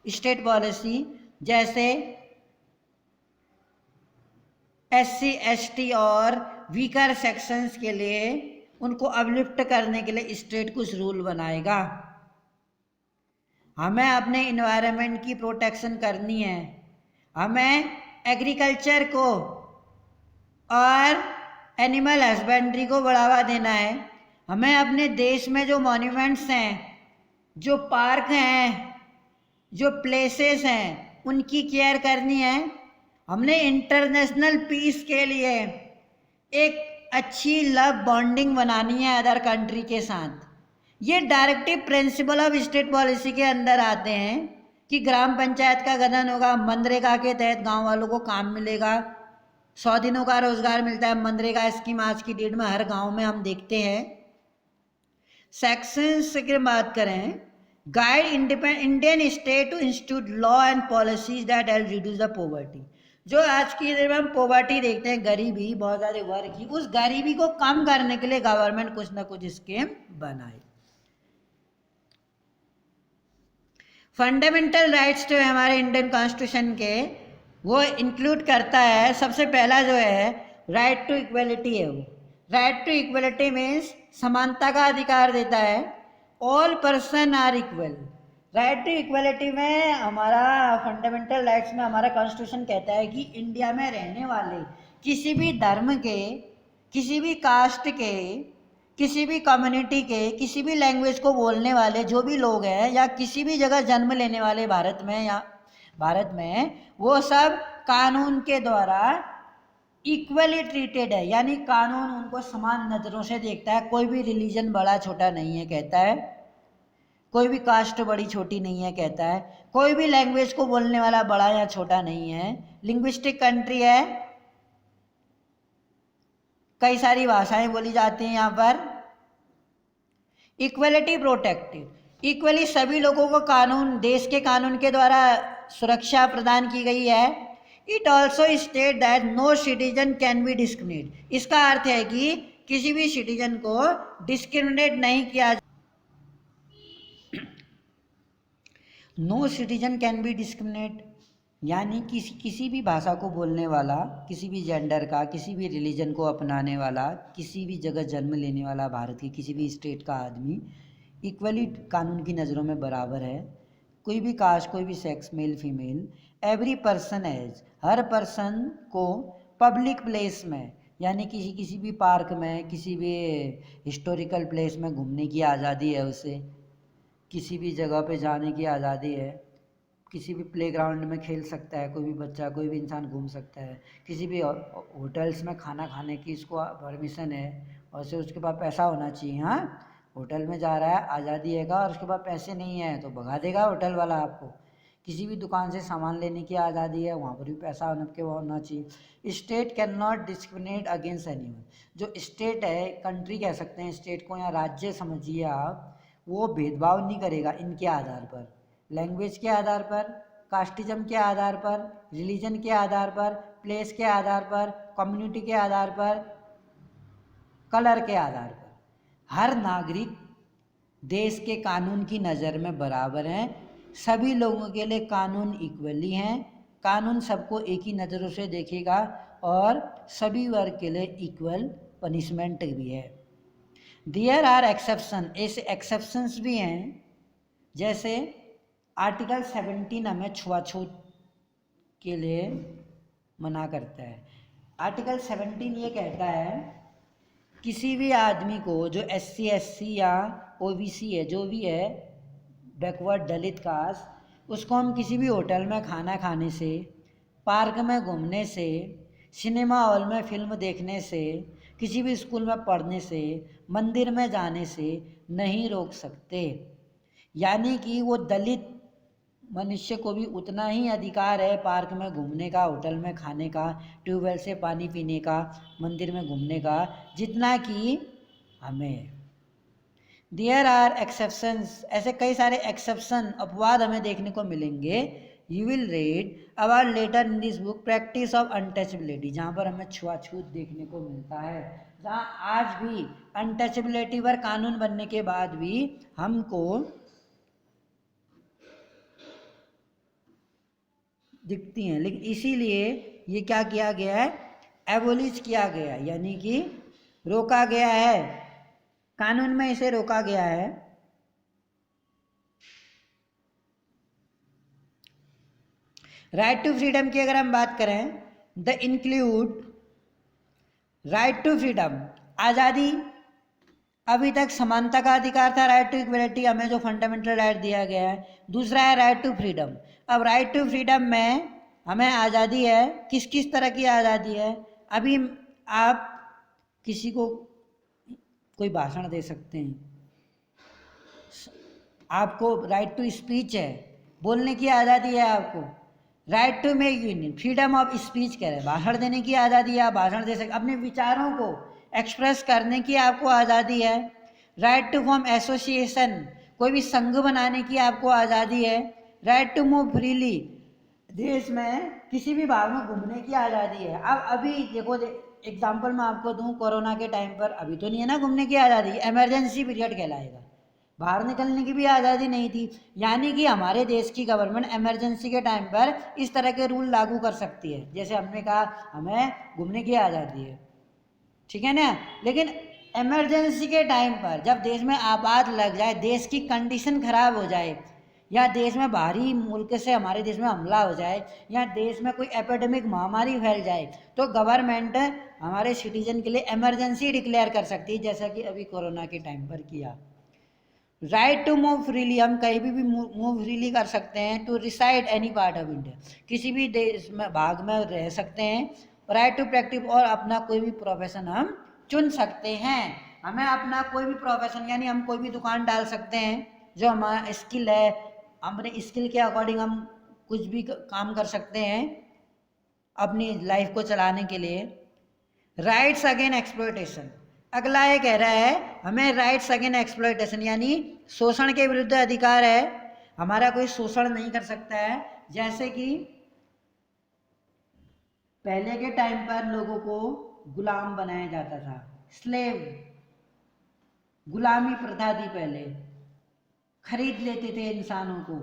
स्टेट पॉलिसी। जैसे एससी एसटी और वीकर सेक्शंस के लिए उनको अपलिफ्ट करने के लिए स्टेट कुछ रूल बनाएगा। हमें अपने इन्वायरमेंट की प्रोटेक्शन करनी है, हमें एग्रीकल्चर को और एनिमल हस्बेंड्री को बढ़ावा देना है, हमें अपने देश में जो मॉन्यूमेंट्स हैं, जो पार्क हैं, जो प्लेसेस हैं, उनकी केयर करनी है। हमने इंटरनेशनल पीस के लिए एक अच्छी लव बॉन्डिंग बनानी है अदर कंट्री के साथ। ये directive principle of state policy के अंदर आते हैं कि ग्राम पंचायत का गठन होगा, मनरेगा के तहत गांव वालों को काम मिलेगा, 100 दिनों का रोजगार मिलता है। मनरेगा स्कीम आज की डेट में हर गांव में हम देखते हैं। सेक्शंस की बात करें, guide Indian state to institute law and policies that help reduce the poverty. जो आज की डेट में हम पॉवर्टी देखते हैं, गरीबी, बहुत सारे वर्ग की, उस गरीबी को कम करने के लिए गवर्नमेंट कुछ ना कुछ स्कीम बनाए। फंडामेंटल राइट्स जो है हमारे इंडियन कॉन्स्टिट्यूशन के, वो इंक्लूड करता है, सबसे पहला जो है राइट टू इक्वलिटी है। वो राइट टू इक्वलिटी मीन्स समानता का अधिकार देता है। All person are equal. Right to equality में हमारा फंडामेंटल राइट्स में हमारा कॉन्स्टिट्यूशन कहता है कि इंडिया में रहने वाले किसी भी धर्म के, किसी भी कास्ट के, किसी भी कम्युनिटी के, किसी भी लैंग्वेज को बोलने वाले जो भी लोग हैं, या किसी भी जगह जन्म लेने वाले भारत में, या भारत में, वो सब कानून के द्वारा इक्वली ट्रीटेड है। यानी कानून उनको समान नज़रों से देखता है। कोई भी रिलीजन बड़ा छोटा नहीं है कहता है, कोई भी कास्ट बड़ी छोटी नहीं है कहता है, कोई भी लैंग्वेज को बोलने वाला बड़ा या छोटा नहीं है। लिंग्विस्टिक कंट्री है, कई सारी भाषाएं बोली जाती हैं यहाँ पर। इक्वलिटी प्रोटेक्टिव, इक्वली सभी लोगों को कानून, देश के कानून के द्वारा सुरक्षा प्रदान की गई है। It also state that no citizen can be discriminate. इसका अर्थ है कि किसी भी सिटीजन को डिस्क्रिमिनेट नहीं किया। No citizen can be discriminate यानी किसी भी भाषा को बोलने वाला, किसी भी जेंडर का, किसी भी रिलीजन को अपनाने वाला, किसी भी जगह जन्म लेने वाला भारत के किसी भी स्टेट का आदमी इक्वली कानून की नज़रों में बराबर है। कोई भी कास्ट, कोई भी sex, male female, every person age, हर पर्सन को पब्लिक प्लेस में यानी किसी भी पार्क में, किसी भी हिस्टोरिकल प्लेस में घूमने की आज़ादी है उसे, किसी भी जगह पे जाने की आज़ादी है, किसी भी प्लेग्राउंड में खेल सकता है कोई भी बच्चा, कोई भी इंसान घूम सकता है, किसी भी होटल्स में खाना खाने की इसको परमिशन है, और से उसके पास पैसा होना चाहिए। हाँ, होटल में जा रहा है, आज़ादी है का, और उसके पास पैसे नहीं है तो भगा देगा होटल वाला आपको। किसी भी दुकान से सामान लेने की आज़ादी है, वहाँ पर भी पैसा होना चाहिए। State can not discriminate against anyone. जो स्टेट है, कंट्री कह सकते हैं स्टेट को, या राज्य समझिए आप, वो भेदभाव नहीं करेगा इनके आधार पर, लैंग्वेज के आधार पर, कास्टिज्म के आधार पर, रिलीजन के आधार पर, प्लेस के आधार पर, कम्युनिटी के आधार पर, कलर के आधार पर। हर नागरिक देश के कानून की नज़र में बराबर हैं। सभी लोगों के लिए कानून इक्वली हैं। कानून सबको एक ही नज़रों से देखेगा और सभी वर्ग के लिए इक्वल पनिशमेंट भी है। देयर आर एक्सेप्शन, ऐसे एक्सेप्शंस भी हैं, जैसे आर्टिकल 17 हमें छुआछूत के लिए मना करता है। आर्टिकल 17 ये कहता है किसी भी आदमी को जो SC SC या OBC है, जो भी है बैकवर्ड दलित कास्ट, उसको हम किसी भी होटल में खाना खाने से, पार्क में घूमने से, सिनेमा हॉल में फिल्म देखने से, किसी भी स्कूल में पढ़ने से, मंदिर में जाने से नहीं रोक सकते। यानी कि वो दलित मनुष्य को भी उतना ही अधिकार है पार्क में घूमने का, होटल में खाने का, ट्यूबवेल से पानी पीने का, मंदिर में घूमने का, जितना कि हमें। देयर आर एक्सेप्शंस, ऐसे कई सारे एक्सेप्शन, अपवाद हमें देखने को मिलेंगे। You will read about later in this book practice of untouchability, जहाँ पर हमें छुआछूत देखने को मिलता है, जहाँ आज भी अनटचेबिलिटी पर कानून बनने के बाद भी हमको दिखती हैं। लेकिन इसीलिए ये क्या किया गया है, एबोलिश किया गया है, यानी कि रोका गया है, कानून में इसे रोका गया है। राइट टू फ्रीडम की अगर हम बात करें, the include right to freedom, आज़ादी, अभी तक समानता का अधिकार था, राइट टू इक्वलिटी, हमें जो फंडामेंटल राइट दिया गया है। दूसरा है राइट टू फ्रीडम। अब राइट टू फ्रीडम में हमें आज़ादी है, किस किस तरह की आज़ादी है। अभी आप किसी को कोई भाषण दे सकते हैं, आपको राइट टू स्पीच है, बोलने की आज़ादी है आपको। Right to make union, freedom of speech कह रहे हैं, भाषण देने की आज़ादी है, आप भाषण दे सकते, अपने विचारों को एक्सप्रेस करने की आपको आज़ादी है। राइट टू फॉर्म एसोसिएशन, कोई भी संघ बनाने की आपको आज़ादी है। राइट टू मूव फ्रीली, देश में किसी भी भाग में घूमने की आज़ादी है। अब अभी देखो, एग्जाम्पल मैं आपको दूं, कोरोना के टाइम पर अभी तो नहीं है ना घूमने की आज़ादी, इमरजेंसी पीरियड कहलाएगा, बाहर निकलने की भी आज़ादी नहीं थी। यानी कि हमारे देश की गवर्नमेंट इमरजेंसी के टाइम पर इस तरह के रूल लागू कर सकती है, जैसे हमने कहा हमें घूमने की आज़ादी है, ठीक है ना। लेकिन इमरजेंसी के टाइम पर जब देश में आपात लग जाए, देश की कंडीशन खराब हो जाए, या देश में बाहरी मुल्क से हमारे देश में हमला हो जाए, या देश में कोई एपिडेमिक महामारी फैल जाए, तो गवर्नमेंट हमारे सिटीजन के लिए इमरजेंसी डिक्लेयर कर सकती है, जैसा कि अभी कोरोना के टाइम पर किया। राइट टू मूव फ्रीली, हम कहीं भी मूव फ्रीली कर सकते हैं। To reside any part of India, किसी भी देश में भाग में रह सकते हैं। राइट टू प्रैक्टिस, और अपना कोई भी प्रोफेशन हम चुन सकते हैं। हमें अपना कोई भी प्रोफेशन, यानी हम कोई भी दुकान डाल सकते हैं, जो हमारा स्किल है, अपने स्किल के अकॉर्डिंग हम कुछ भी काम कर सकते हैं अपनी लाइफ को चलाने के लिए। राइट्स अगेन एक्सप्लॉयटेशन, अगला ये कह रहा है हमें राइट्स अगेंस्ट एक्सप्लॉयटेशन यानी शोषण के विरुद्ध अधिकार है, हमारा कोई शोषण नहीं कर सकता है। जैसे कि पहले के टाइम पर लोगों को गुलाम बनाया जाता था, स्लेव, गुलामी प्रथा थी, पहले खरीद लेते थे इंसानों को।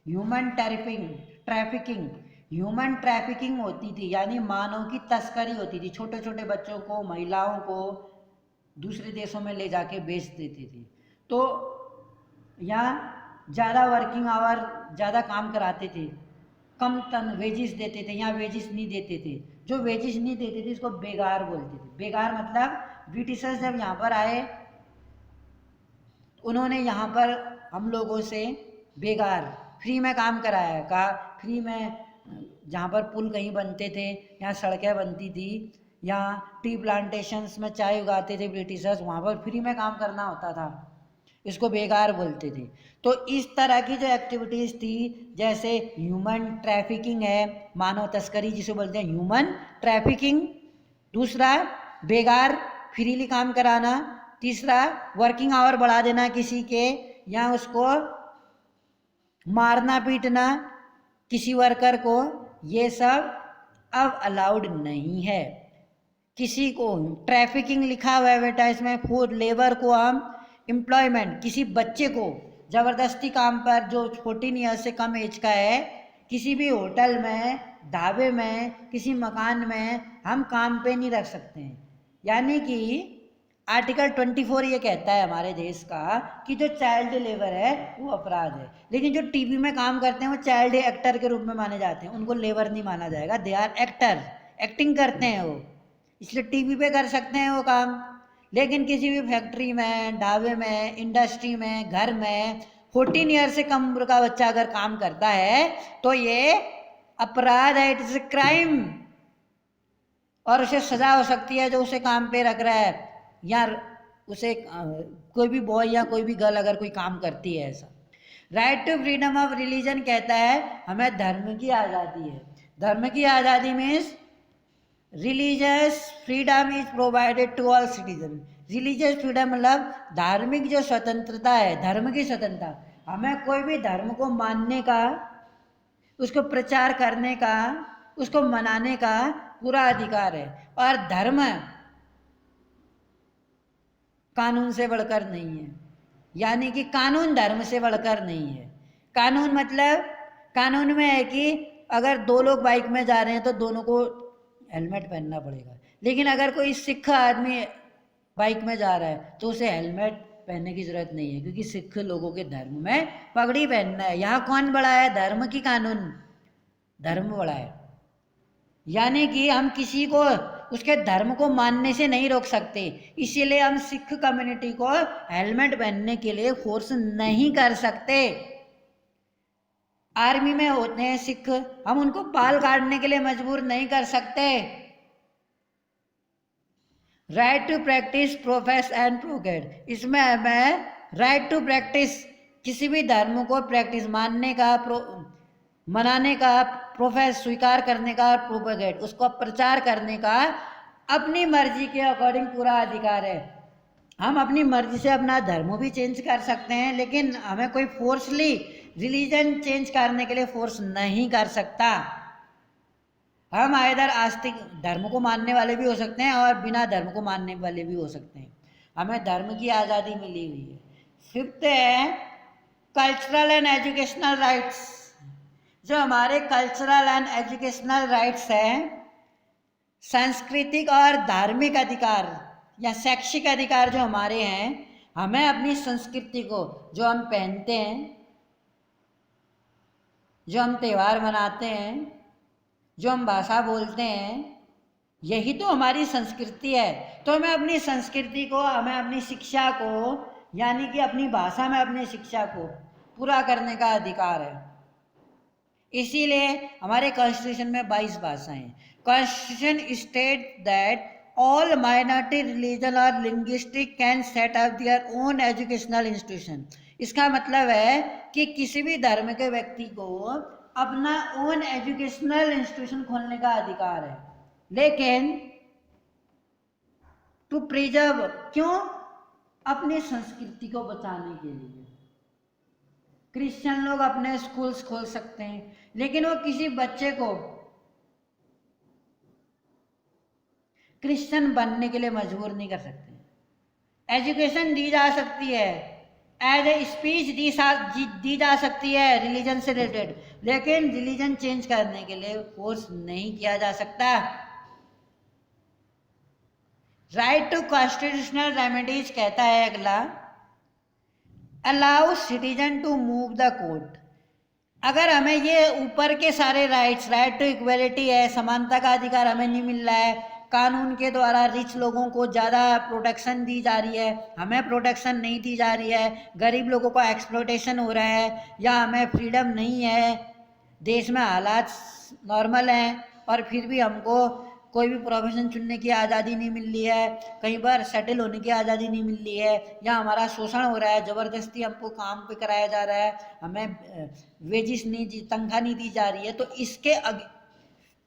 ह्यूमन ट्रैफिकिंग ह्यूमन ट्रैफिकिंग होती थी, यानी मानव की तस्करी होती थी, छोटे छोटे बच्चों को, महिलाओं को दूसरे देशों में ले जाके बेच देते थे। तो यहाँ ज़्यादा वर्किंग आवर, ज़्यादा काम कराते थे, कम वेजिस देते थे, यहाँ वेजिस नहीं देते थे। जो वेजिस नहीं देते थे इसको बेगार बोलते थे। बेगार मतलब ब्रिटिशर्स जब यहाँ पर आए, उन्होंने यहाँ पर हम लोगों से बेगार फ्री में काम कराया, कहा फ्री में, जहाँ पर पुल कहीं बनते थे, यहाँ सड़कें बनती थी, यहाँ टी प्लांटेशंस में चाय उगाते थे ब्रिटिशर्स, वहाँ पर फ्री में काम करना होता था, इसको बेगार बोलते थे। तो इस तरह की जो एक्टिविटीज़ थी, जैसे ह्यूमन ट्रैफिकिंग है, मानव तस्करी जिसे बोलते हैं ह्यूमन ट्रैफिकिंग, दूसरा बेगार फ्रीली काम कराना, तीसरा वर्किंग आवर बढ़ा देना किसी के, या उसको मारना पीटना किसी वर्कर को, ये सब अब अलाउड नहीं है। किसी को ट्रैफिकिंग लिखा हुआ है बेटा इसमें, फॉर लेबर को हम एम्प्लॉयमेंट, किसी बच्चे को ज़बरदस्ती काम पर, जो 14 ईयर से कम एज का है, किसी भी होटल में, ढाबे में, किसी मकान में हम काम पे नहीं रख सकते हैं। यानी कि आर्टिकल 24 ये कहता है हमारे देश का कि जो चाइल्ड लेबर है वो अपराध है, लेकिन जो टीवी में काम करते हैं वो चाइल्ड एक्टर के रूप में माने जाते हैं, उनको लेबर नहीं माना जाएगा, दे आर एक्टर, एक्टिंग करते हैं वो, इसलिए टीवी पे कर सकते हैं वो काम। लेकिन किसी भी फैक्ट्री में, ढाबे में, इंडस्ट्री में, घर में 14 ईयर से कम उम्र का बच्चा अगर काम करता है तो ये अपराध है, इट इज ए क्राइम, और उसे सजा हो सकती है जो उसे काम पे रख रहा है, या उसे कोई भी बॉय या कोई भी गर्ल अगर कोई काम करती है ऐसा। Right to freedom of religion कहता है हमें धर्म की आज़ादी है। धर्म की आज़ादी means religious freedom is provided to all citizen. Religious freedom मतलब धार्मिक जो स्वतंत्रता है, धर्म की स्वतंत्रता, हमें कोई भी धर्म को मानने का, उसको प्रचार करने का, उसको मनाने का पूरा अधिकार है, और धर्म कानून से बढ़कर नहीं है, यानी कि कानून धर्म से बढ़कर नहीं है। कानून मतलब, कानून में है कि अगर दो लोग बाइक में जा रहे हैं तो दोनों को हेलमेट पहनना पड़ेगा, लेकिन अगर कोई सिख आदमी बाइक में जा रहा है तो उसे हेलमेट पहनने की जरूरत नहीं है, क्योंकि सिख लोगों के धर्म में पगड़ी पहनना है। यहाँ कौन बड़ा है? धर्म की कानून, धर्म बड़ा है। यानी कि हम किसी को उसके धर्म को मानने से नहीं रोक सकते, इसीलिए हम सिख कम्युनिटी को हेलमेट पहनने के लिए फोर्स नहीं कर सकते। आर्मी में होते हैं सिख, हम उनको बाल काटने के लिए मजबूर नहीं कर सकते। Right to practise, profess and propagate, इसमें हमें राइट टू प्रैक्टिस, किसी भी धर्म को प्रैक्टिस, मानने का, मनाने का, प्रोफेस स्वीकार करने का, प्रोपेगेट उसको प्रचार करने का अपनी मर्जी के अकॉर्डिंग पूरा अधिकार है। हम अपनी मर्जी से अपना धर्म भी चेंज कर सकते हैं, लेकिन हमें कोई फोर्सली रिलीजन चेंज करने के लिए फोर्स नहीं कर सकता। हम इधर आस्तिक धर्म को मानने वाले भी हो सकते हैं और बिना धर्म को मानने वाले भी हो सकते हैं, हमें धर्म की आज़ादी मिली हुई है। फिफ्थ है कल्चरल एंड एजुकेशनल राइट्स। जो हमारे कल्चरल एंड एजुकेशनल राइट्स हैं, सांस्कृतिक और धार्मिक अधिकार या शैक्षिक अधिकार जो हमारे हैं, हमें अपनी संस्कृति को, जो हम पहनते हैं, जो हम त्यौहार मनाते हैं, जो हम भाषा बोलते हैं, यही तो हमारी संस्कृति है। तो हमें अपनी संस्कृति को, हमें अपनी शिक्षा को, यानी कि अपनी भाषा में अपनी शिक्षा को पूरा करने का अधिकार है। इसीलिए हमारे कॉन्स्टिट्यूशन में 22 भाषाएं हैं। Constitution state that all minority religion और linguistic can set up their own educational institution. इसका मतलब है कि किसी भी धर्म के व्यक्ति को अपना ओन एजुकेशनल इंस्टीट्यूशन खोलने का अधिकार है, लेकिन टू प्रिजर्व, क्यों? अपनी संस्कृति को बचाने के लिए। क्रिश्चियन लोग अपने स्कूल्स खोल सकते हैं, लेकिन वो किसी बच्चे को क्रिश्चियन बनने के लिए मजबूर नहीं कर सकते। एजुकेशन दी जा सकती है, एज ए स्पीच दी जा सकती है रिलीजन से रिलेटेड, लेकिन रिलीजन चेंज करने के लिए फोर्स नहीं किया जा सकता। राइट टू कॉन्स्टिट्यूशनल रेमेडीज कहता है अगला, allow citizen to move the court. अगर हमें ये ऊपर के सारे राइट्स, राइट टू इक्वलिटी है, समानता का अधिकार हमें नहीं मिल रहा है, कानून के द्वारा रिच लोगों को ज़्यादा प्रोटेक्शन दी जा रही है, हमें प्रोटेक्शन नहीं दी जा रही है, गरीब लोगों को एक्सप्लॉयटेशन हो रहा है, या हमें फ्रीडम नहीं है, देश में हालात नॉर्मल हैं और फिर भी हमको कोई भी प्रोफेशन चुनने की आज़ादी नहीं मिल रही है, कई बार सेटल होने की आज़ादी नहीं मिल रही है, या हमारा शोषण हो रहा है, ज़बरदस्ती हमको काम पे कराया जा रहा है, हमें वेजिस नहीं, तनख्वाह नहीं दी जा रही है, तो इसके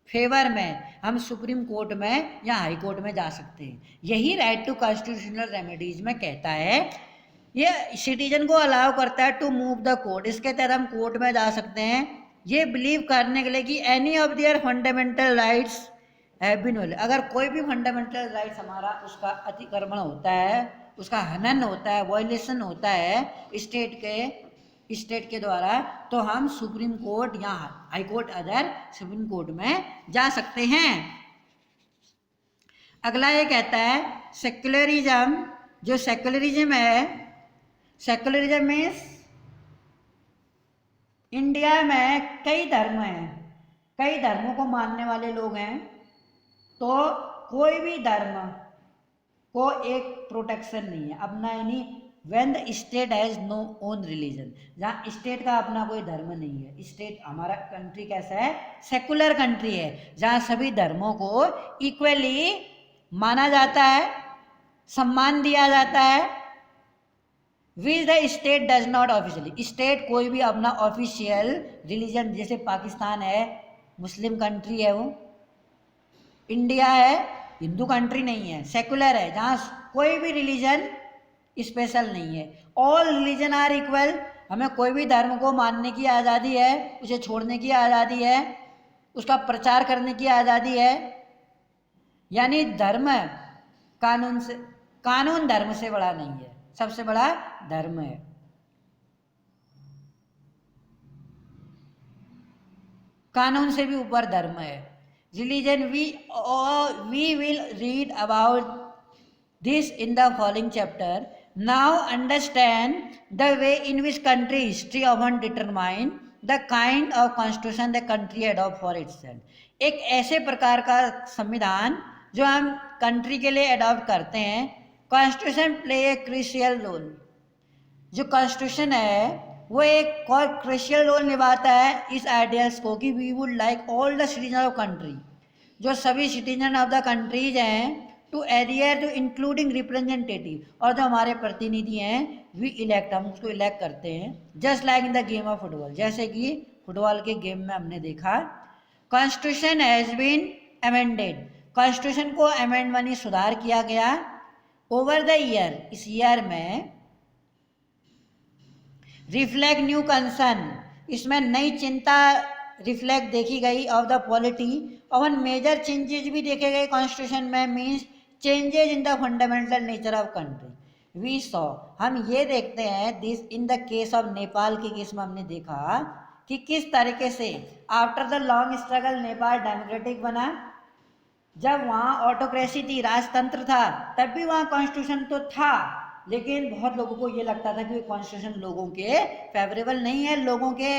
फेवर में हम सुप्रीम कोर्ट में या हाई कोर्ट में जा सकते हैं। यही राइट टू कॉन्स्टिट्यूशनल रेमेडीज में कहता है, ये सिटीजन को अलाउ करता है टू मूव द कोर्ट। इसके तहत हम कोर्ट में जा सकते हैं ये बिलीव करने के लिए कि any of their fundamental rights have been violated. अगर कोई भी फंडामेंटल राइट्स हमारा उसका अतिक्रमण होता है, उसका हनन होता है, वायलेशन होता है स्टेट के द्वारा, तो हम सुप्रीम कोर्ट या high court other supreme court में जा सकते हैं। अगला ये कहता है सेक्युलरिज्म। जो सेक्युलरिज्म है, सेक्युलरिज्म मीन्स इंडिया में कई धर्म हैं, कई धर्मों को मानने वाले लोग हैं, तो कोई भी धर्म को एक प्रोटेक्शन नहीं है अपना, यानी when the state has no own religion, जहाँ स्टेट का अपना कोई धर्म नहीं है। स्टेट, हमारा कंट्री कैसा है, सेकुलर कंट्री है, जहाँ सभी धर्मों को इक्वली माना जाता है, सम्मान दिया जाता है। Which the state does not officially, state कोई भी अपना ऑफिशियल रिलीजन, जैसे पाकिस्तान है मुस्लिम कंट्री है, वो इंडिया है हिंदू कंट्री नहीं है, सेकुलर है, जहाँ कोई भी रिलीजन स्पेशल नहीं है। ऑल रिलीजन आर इक्वल, हमें कोई भी धर्म को मानने की आज़ादी है, उसे छोड़ने की आज़ादी है, उसका प्रचार करने की आज़ादी है। यानी धर्म कानून धर्म से बड़ा नहीं है, सबसे बड़ा धर्म है। कानून से भी ऊपर धर्म है। Religion we will read about this in the following chapter. Now understand the way in which country history often determine the kind of constitution the country adopt for itself. एक ऐसे प्रकार का संविधान जो हम कंट्री के लिए अडॉप्ट करते हैं। Constitution play a crucial role. जो कॉन्स्टिट्यूशन है वो एक क्रूशियल रोल निभाता है इस आइडियल्स को कि we would like all the citizen of country, जो सभी सिटीजन ऑफ द कंट्रीज हैं, to adhere to including representative, और जो हमारे प्रतिनिधि हैं वी इलेक्ट, हम उसको इलेक्ट करते हैं। Just like in the game of football, जैसे कि फुटबॉल के गेम में हमने देखा। Constitution has been amended, constitution को अमेंड मानी सुधार किया गया। ओवर द ईयर, इस ईयर में रिफ्लेक्ट न्यू कंसर्न, इसमें नई चिंता रिफ्लेक्ट देखी गई ऑफ द पॉलिटी। और मेजर चेंजेस भी देखे गए कॉन्स्टिट्यूशन में, means changes in the fundamental nature of country. We saw, हम ये देखते हैं this in the case of Nepal के केस में हमने देखा कि किस तरीके से after the long struggle Nepal democratic बना। जब वहाँ ऑटोक्रेसी थी, राजतंत्र था, तब भी वहाँ कॉन्स्टिट्यूशन तो था, लेकिन बहुत लोगों को ये लगता था कि कॉन्स्टिट्यूशन लोगों के फेवरेबल नहीं है, लोगों के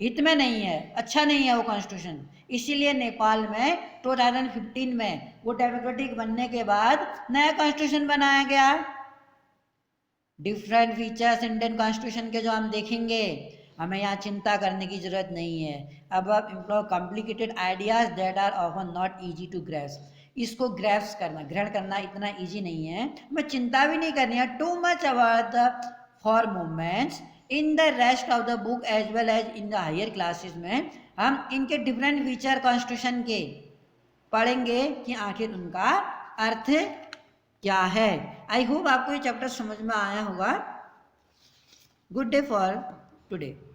हित में नहीं है, अच्छा नहीं है वो कॉन्स्टिट्यूशन। इसीलिए नेपाल में 2015 में वो डेमोक्रेटिक बनने के बाद नया कॉन्स्टिट्यूशन बनाया गया। डिफरेंट फीचर्स इंडियन कॉन्स्टिट्यूशन के जो हम देखेंगे, हमें यहाँ चिंता करने की जरूरत नहीं है। अब आप employ complicated ideas that are often not easy to grasp, इसको ग्रैप्स करना, ग्रहण करना इतना इजी नहीं है, हमें चिंता भी नहीं करनी है too much about the four movements in the rest of the book as well as in the higher classes में हम इनके डिफरेंट फीचर कॉन्स्टिट्यूशन के पढ़ेंगे कि आखिर उनका अर्थ क्या है। आई होप आपको ये चैप्टर समझ में आया होगा। Good day for today.